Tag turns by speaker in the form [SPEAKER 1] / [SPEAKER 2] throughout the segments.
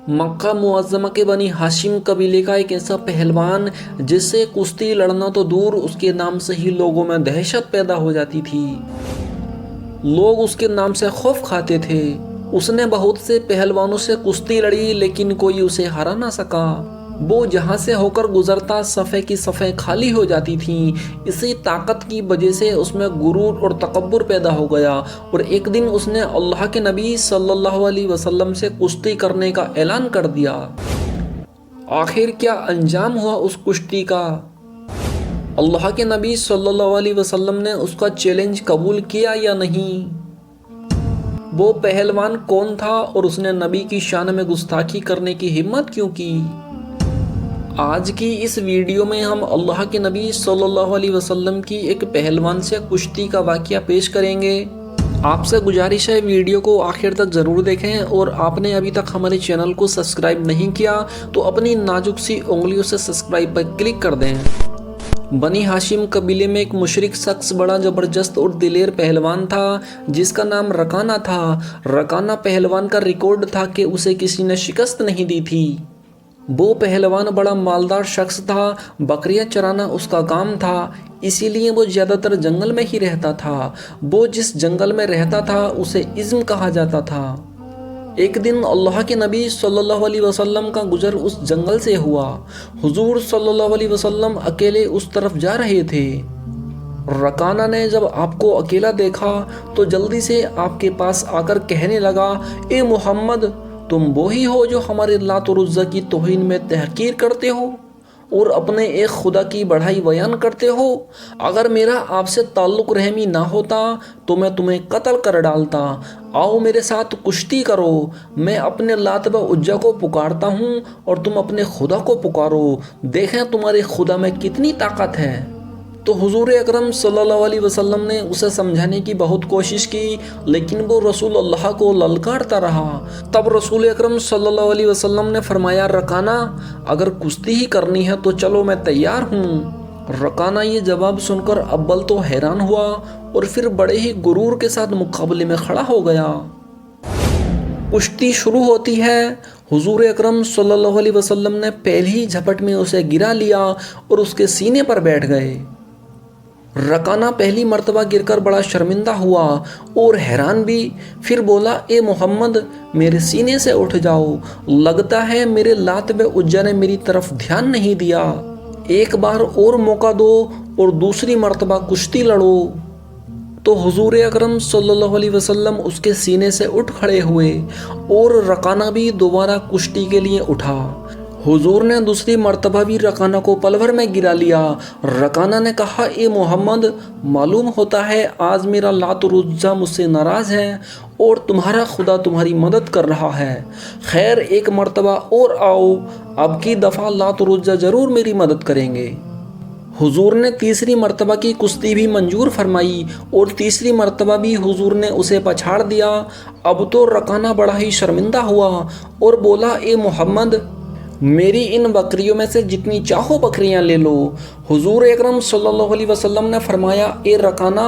[SPEAKER 1] मक्का मुअज़्ज़मा के बनी हाशिम कबीले का एक ऐसा पहलवान जिससे कुश्ती लड़ना तो दूर, उसके नाम से ही लोगों में दहशत पैदा हो जाती थी। लोग उसके नाम से खौफ खाते थे। उसने बहुत से पहलवानों से कुश्ती लड़ी लेकिन कोई उसे हरा ना सका। वो जहाँ से होकर गुजरता सफ़े की सफ़े खाली हो जाती थीं। इसी ताकत की वजह से उसमें गुरूर और तकब्बुर पैदा हो गया और एक दिन उसने अल्लाह के नबी सल्लल्लाहु अलैहि वसल्लम से कुश्ती करने का ऐलान कर दिया। आखिर क्या अंजाम हुआ उस कुश्ती का? अल्लाह के नबी सल्लल्लाहु अलैहि वसल्लम ने उसका चैलेंज कबूल किया या नहीं? वो पहलवान कौन था और उसने नबी की शान में गुस्ताखी करने की हिम्मत क्यों की? आज की इस वीडियो में हम अल्लाह के नबी सल्लल्लाहु अलैहि वसल्लम की एक पहलवान से कुश्ती का वाक़या पेश करेंगे। आपसे गुजारिश है वीडियो को आखिर तक ज़रूर देखें और आपने अभी तक हमारे चैनल को सब्सक्राइब नहीं किया तो अपनी नाजुक सी उंगलियों से सब्सक्राइब पर क्लिक कर दें। बनी हाशिम कबीले में एक मुशरिक शख्स बड़ा ज़बरदस्त और दिलेर पहलवान था जिसका नाम रकाना था। रकाना पहलवान का रिकॉर्ड था कि उसे किसी ने शिकस्त नहीं दी थी। वो पहलवान बड़ा मालदार शख्स था। बकरियां चराना उसका काम था, इसीलिए वो ज़्यादातर जंगल में ही रहता था। वो जिस जंगल में रहता था उसे इज़्म कहा जाता था। एक दिन अल्लाह के नबी सल्लल्लाहु अलैहि वसल्लम का गुजर उस जंगल से हुआ। हुजूर सल्लल्लाहु अलैहि वसल्लम अकेले उस तरफ जा रहे थे। रकाना ने जब आपको अकेला देखा तो जल्दी से आपके पास आकर कहने लगा, ए मोहम्मद, तुम वो ही हो जो हमारे लात और उज़्ज़ा की तौहीन में तहकीर करते हो और अपने एक खुदा की बढ़ाई बयान करते हो। अगर मेरा आपसे ताल्लुक़ रहमी ना होता तो मैं तुम्हें कत्ल कर डालता। आओ मेरे साथ कुश्ती करो। मैं अपने लात व उज़्ज़ा को पुकारता हूँ और तुम अपने खुदा को पुकारो। देखें तुम्हारे खुदा में कितनी ताकत है। तो हुजूर अकरम सल्लल्लाहु अलैहि वसल्लम ने उसे समझाने की बहुत कोशिश की लेकिन वो रसूल अल्लाह को ललकारता रहा। तब रसूल अकरम सल्लल्लाहु अलैहि वसल्लम ने फरमाया, रकाना, अगर कुश्ती ही करनी है तो चलो, मैं तैयार हूँ। रकाना ये जवाब सुनकर अव्वल तो हैरान हुआ और फिर बड़े ही गुरूर के साथ मुकाबले में खड़ा हो गया। कुश्ती शुरू होती है। हुजूर अकरम सल्लल्लाहु अलैहि वसल्लम ने पहली ही झपट में उसे गिरा लिया और उसके सीने पर बैठ गए। रकाना पहली मर्तबा गिरकर बड़ा शर्मिंदा हुआ और हैरान भी। फिर बोला, ए मोहम्मद, मेरे सीने से उठ जाओ। लगता है मेरे लात व उज़्ज़ा ने मेरी तरफ ध्यान नहीं दिया। एक बार और मौका दो और दूसरी मर्तबा कुश्ती लड़ो। तो हुजूर अकरम सल्लल्लाहु अलैहि वसल्लम उसके सीने से उठ खड़े हुए और रकाना भी दोबारा कुश्ती के लिए उठा। हुजूर ने दूसरी मर्तबा भी रकाना को पलवर में गिरा लिया। रकाना ने कहा, ए मोहम्मद, मालूम होता है आज मेरा लात और उज़्ज़ा मुझसे नाराज़ है और तुम्हारा खुदा तुम्हारी मदद कर रहा है। खैर, एक मर्तबा और आओ, अब की दफ़ा लात और उज़्ज़ा ज़रूर मेरी मदद करेंगे। हुजूर ने तीसरी मर्तबा की कुश्ती भी मंजूर फरमाई और तीसरी मर्तबा भी हुजूर ने उसे पछाड़ दिया। अब तो रकाना बड़ा ही शर्मिंदा हुआ और बोला, ए मोहम्मद, मेरी इन बकरियों में से जितनी चाहो बकरियां ले लो। हुजूर अकरम सल्लल्लाहु अलैहि वसल्लम ने फरमाया, ए रकाना,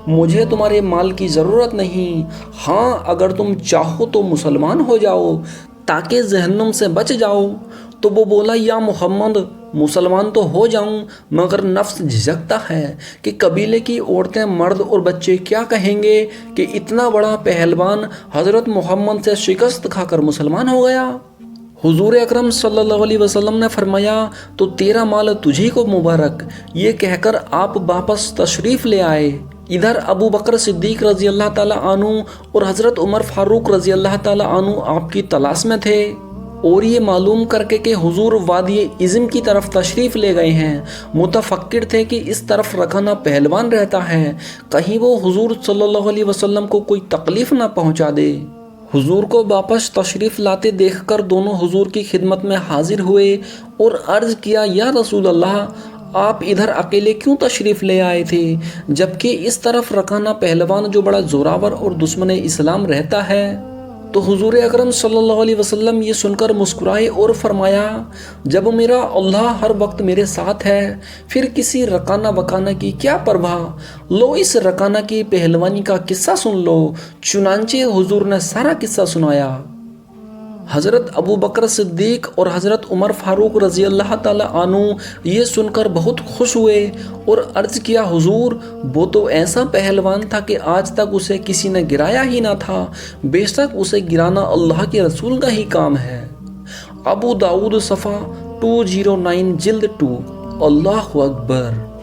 [SPEAKER 1] मुझे तुम्हारे माल की ज़रूरत नहीं। हाँ, अगर तुम चाहो तो मुसलमान हो जाओ ताकि जहन्नुम से बच जाओ। तो वो बोला, या मोहम्मद, मुसलमान तो हो जाऊं मगर नफ्स झिझकता है कि कबीले की औरतें, मर्द और बच्चे क्या कहेंगे कि इतना बड़ा पहलवान हज़रत मोहम्मद से शिकस्त खाकर मुसलमान हो गया। हुजूर अकरम सल्लल्लाहु अलैहि वसल्लम ने फरमाया, तो तेरा माल तुझी को मुबारक। ये कहकर आप वापस तशरीफ़ ले आए। इधर अबू बकर सिद्दीक रज़ी अल्लाह ताला अन्हु और हज़रत उमर फ़ारूक रज़ी अल्लाह ताला अन्हु आपकी तलाश में थे और ये मालूम करके कि हुजूर वादी इज़्म की तरफ तशरीफ़ ले गए हैं, मुतफक्किर थे कि इस तरफ रकाना पहलवान रहता है, कहीं वो हुजूर सल्लल्लाहु अलैहि वसल्लम को कोई तकलीफ़ ना पहुँचा दे। हुजूर को वापस तशरीफ़ लाते देखकर दोनों हुजूर की खिदमत में हाजिर हुए और अर्ज़ किया, या रसूल अल्लाह, आप इधर अकेले क्यों तशरीफ़ ले आए थे जबकि इस तरफ रकाना पहलवान जो बड़ा ज़ोरावर और दुश्मन इस्लाम रहता है। तो हुजूर अकरम सल्लल्लाहु अलैहि वसल्लम ये सुनकर मुस्कुराए और फरमाया, जब मेरा अल्लाह हर वक्त मेरे साथ है फिर किसी रकाना वकाना की क्या परवाह। लो इस रकाना की पहलवानी का किस्सा सुन लो। चुनांचे हुजूर ने सारा किस्सा सुनाया। حضرت ابو بکر صدیق اور حضرت عمر فاروق رضی اللہ تعالیٰ عنہ یہ سن کر بہت خوش ہوئے اور عرض کیا حضور وہ تو ایسا پہلوان تھا کہ آج تک اسے کسی نے گرایا ہی نہ تھا، بے شک اسے گرانا اللہ کے رسول کا ہی کام ہے۔ ابو داؤد صفحہ 209 جلد 2۔ اللہ اکبر۔